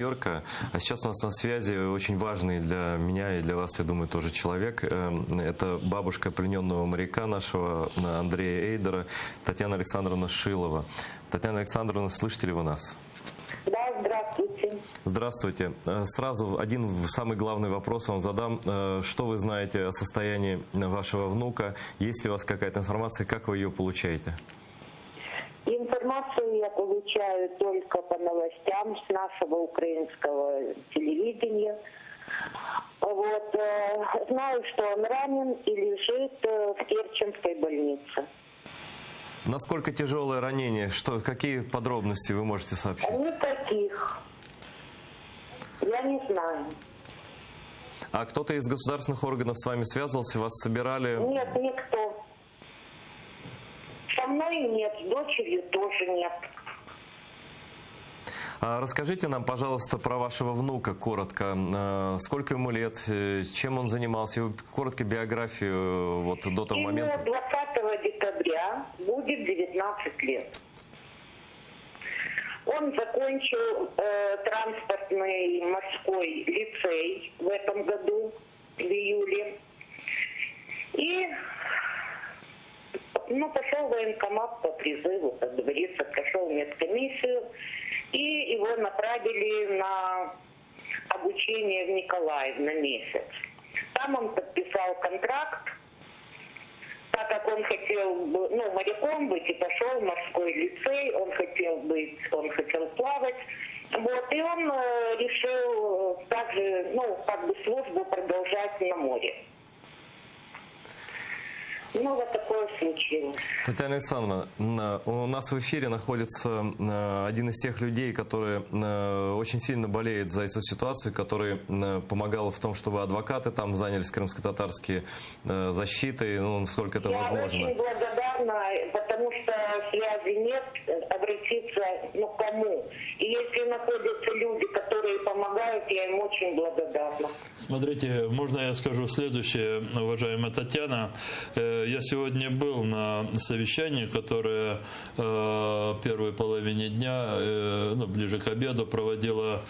Нью-Йорка. А сейчас у нас на связи очень важный для меня и для вас, я думаю, тоже человек. Это бабушка плененного моряка нашего Андрея Эйдера, Татьяна Александровна Шилова. Татьяна Александровна, слышите ли вы нас? Да, здравствуйте. Здравствуйте. Сразу один самый главный вопрос вам задам. Что вы знаете о состоянии вашего внука? Есть ли у вас какая-то информация, как вы ее получаете? Информацию я получаю только по новостям с нашего украинского телевидения. Вот, знаю, что он ранен и лежит в Керченской больнице. Насколько тяжелое ранение? Какие подробности вы можете сообщить? Никаких. Я не знаю. А кто-то из государственных органов с вами связывался, вас собирали? Нет, никто. Со мной нет, с дочерью тоже нет. Расскажите нам, пожалуйста, про вашего внука коротко. Сколько ему лет, чем он занимался, коротко биографию вот до того момента. 20 декабря будет 19 лет. Он закончил транспортный морской лицей в этом году, в июле. И пошел в военкомат по призыву, как говорится, прошел медкомиссию. И его направили на обучение в Николаев на месяц. Там он подписал контракт, так как он хотел моряком быть и пошел в морской лицей, он хотел плавать. Вот, и он решил также, службу продолжать на море. Вот такое случилось. Татьяна Александровна, у нас в эфире находится один из тех людей, которые очень сильно болеет за эту ситуацию, который помогал в том, чтобы адвокаты там занялись крымско-татарские защитой, насколько это возможно. Я очень благодарна, потому что связи нет, обратиться кому. И если находятся люди, которые помогают, я им очень благодарна. Смотрите, можно я скажу следующее, уважаемая Татьяна. Я сегодня был на совещании, которое в первой половине дня, ближе к обеду, проводила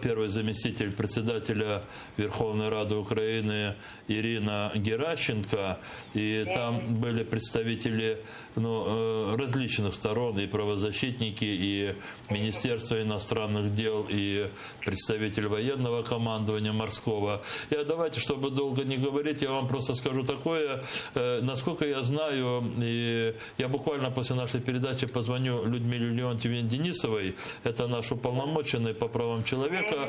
первый заместитель председателя Верховной Рады Украины Ирина Геращенко. И там были представители различных сторон, и правозащитники, и Министерство иностранных дел, и представитель военного командования морского. Давайте, чтобы долго не говорить, я вам просто скажу такое. Насколько я знаю, и я буквально после нашей передачи позвоню Людмиле Леонтьевне Денисовой, это наш уполномоченный по правам человека.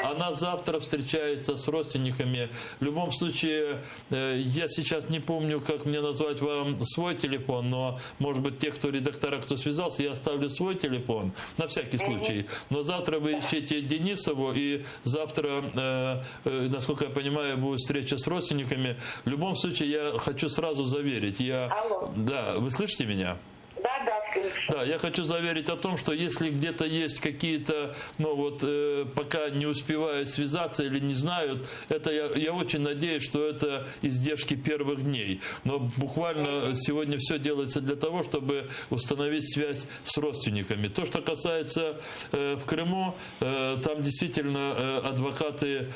Она завтра встречается с родственниками. В любом случае, я сейчас не помню, как мне назвать вам свой телефон, но, может быть, те, кто редактора, кто связался, я оставлю свой телефон, на всякий случай. Но завтра вы ищите Денисову, и завтра, насколько я понимаю, будет встреча с родственниками. В любом случае, я хочу сразу заверить. Алло. Да, вы слышите меня? Да, я хочу заверить о том, что если где-то есть какие-то, пока не успевают связаться или не знают, это я очень надеюсь, что это издержки первых дней. Но буквально сегодня все делается для того, чтобы установить связь с родственниками. То, что касается в Крыму, там действительно адвокаты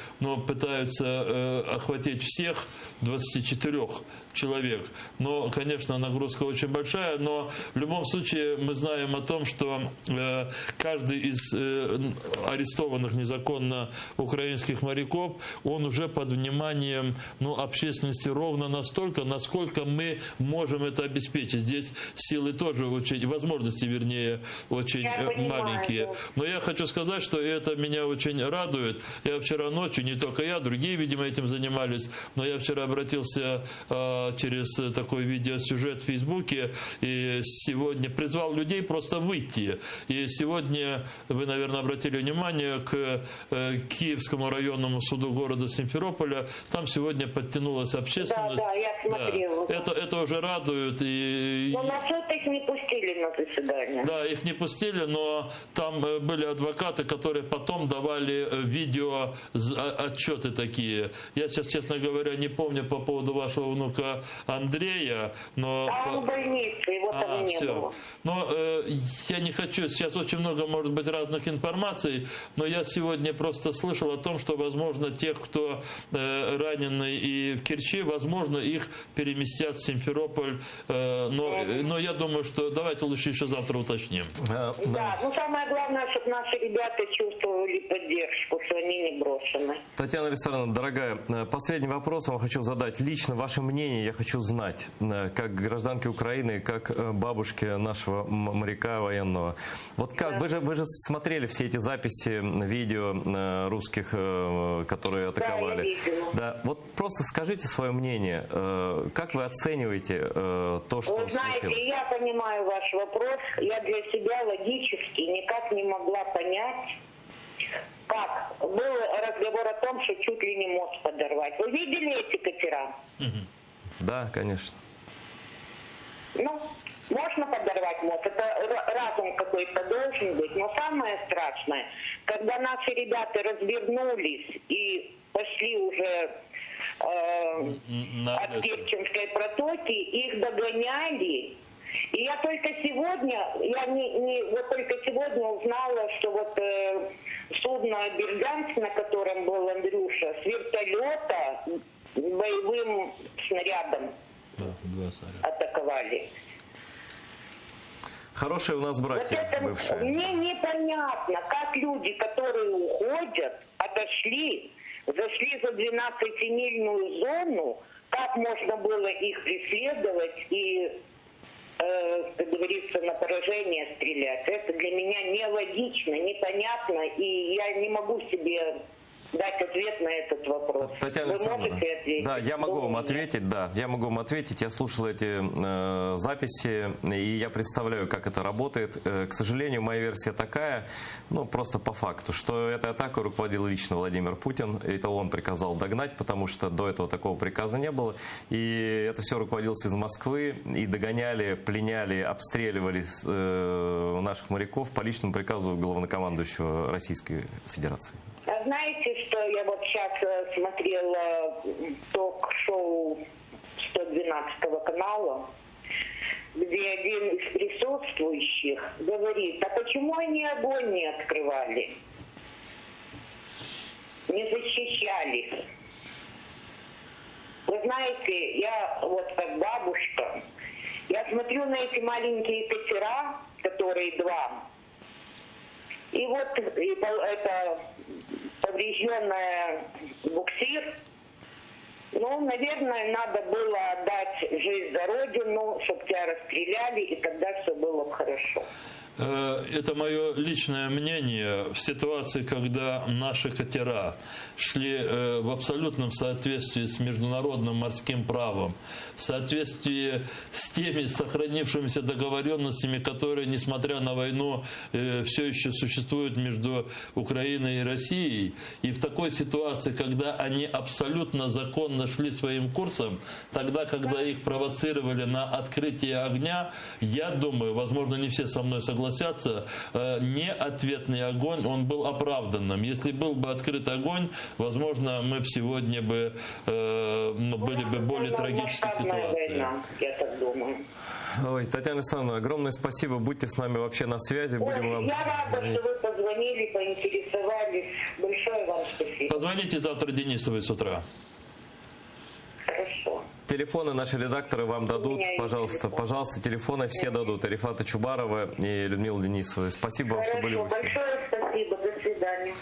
пытаются охватить всех 24 человек. Но, конечно, нагрузка очень большая, но в любом случае мы знаем о том, что каждый из арестованных незаконно украинских моряков, он уже под вниманием общественности ровно настолько, насколько мы можем это обеспечить. Здесь силы тоже возможности, вернее, очень маленькие. Но я хочу сказать, что это меня очень радует. Я вчера ночью, не только я, другие, видимо, этим занимались, но я вчера обратился через такой видеосюжет в Фейсбуке и сегодня призвал людей просто выйти. И сегодня, вы, наверное, обратили внимание, к Киевскому районному суду города Симферополя, там сегодня подтянулась общественность. Да, я смотрела. Это уже радует. Но на суд их не пустили, на заседание. Да, их не пустили, но там были адвокаты, которые потом давали видео отчеты такие. Я сейчас, честно говоря, не помню по поводу вашего внука Андрея, но... Там в больнице, его там не было. Но я не хочу, сейчас очень много может быть разных информаций, но я сегодня просто слышал о том, что, возможно, тех, кто ранены и в Керчи, возможно, их переместят в Симферополь, но я думаю, что давайте лучше еще завтра уточним. Да, ну самое главное, чтобы наши ребята чувствовали поддержку, что они не брошены. Татьяна Александровна, дорогая, последний вопрос вам хочу задать. Лично ваше мнение я хочу знать, как гражданки Украины, как бабушки нашего моряка военного. Вот как, вы же смотрели все эти записи, видео русских, которые атаковали. Да, я видела. Да, вот просто скажите свое мнение. Как вы оцениваете то, что Вы знаете, случилось? я понимаю ваш вопрос. Я для себя логически никак не могла понять, как. Был разговор о том, что чуть ли не мост подорвать. Вы видели эти катера? Да, конечно. Ну, можно подорвать мост. Это разум какой-то должен быть. Но самое страшное, когда наши ребята развернулись и пошли уже от Керченской протоки, их догоняли. И я только сегодня, вот только сегодня узнала, что вот судно «Берганск», на котором был Андрюша, с вертолета боевым снарядом атаковали. Хорошие у нас братья вот это бывшие. Мне непонятно, как люди, которые уходят, зашли за 12-мильную зону, как можно было их преследовать и, как говорится, на поражение стрелять. Это для меня нелогично, непонятно, и я не могу себе дать ответ на этот вопрос. Татьяна Александровна, можете ответить? да, я могу вам ответить, я слушал эти записи, и я представляю, как это работает. К сожалению, моя версия такая, просто по факту, что этой атакой руководил лично Владимир Путин, это он приказал догнать, потому что до этого такого приказа не было, и это все руководилось из Москвы, и догоняли, пленяли, обстреливали наших моряков по личному приказу главнокомандующего Российской Федерации. А знаете, что я вот сейчас смотрела ток-шоу 112 канала, где один из присутствующих говорит, а почему они огонь не открывали, не защищались? Вы знаете, я вот как бабушка, я смотрю на эти маленькие катера, которые два, и вот это поврежденный буксир. Наверное, надо было отдать жизнь за родину, чтобы тебя расстреляли, и тогда все было бы хорошо. Это мое личное мнение. В ситуации, когда наши катера шли в абсолютном соответствии с международным морским правом, в соответствии с теми сохранившимися договоренностями, которые, несмотря на войну, все еще существуют между Украиной и Россией, и в такой ситуации, когда они абсолютно законно шли своим курсом, тогда, когда их провоцировали на открытие огня, я думаю, возможно, не все со мной согласятся, не ответный огонь, он был оправданным. Если был бы открыт огонь, возможно, мы сегодня бы были бы более трагической ситуации. Я так думаю. Ой, Татьяна Александровна, огромное спасибо. Будьте с нами вообще на связи. Будем вам... Я рада, что вы позвонили, поинтересовались. Большое вам спасибо. Позвоните завтра Денисовой с утра. Хорошо. Телефоны наши редакторы вам дадут, пожалуйста. Пожалуйста, телефоны все дадут. Рифата Чубарова и Людмила Денисова. Спасибо вам, что были в эфире. Большое спасибо. До свидания.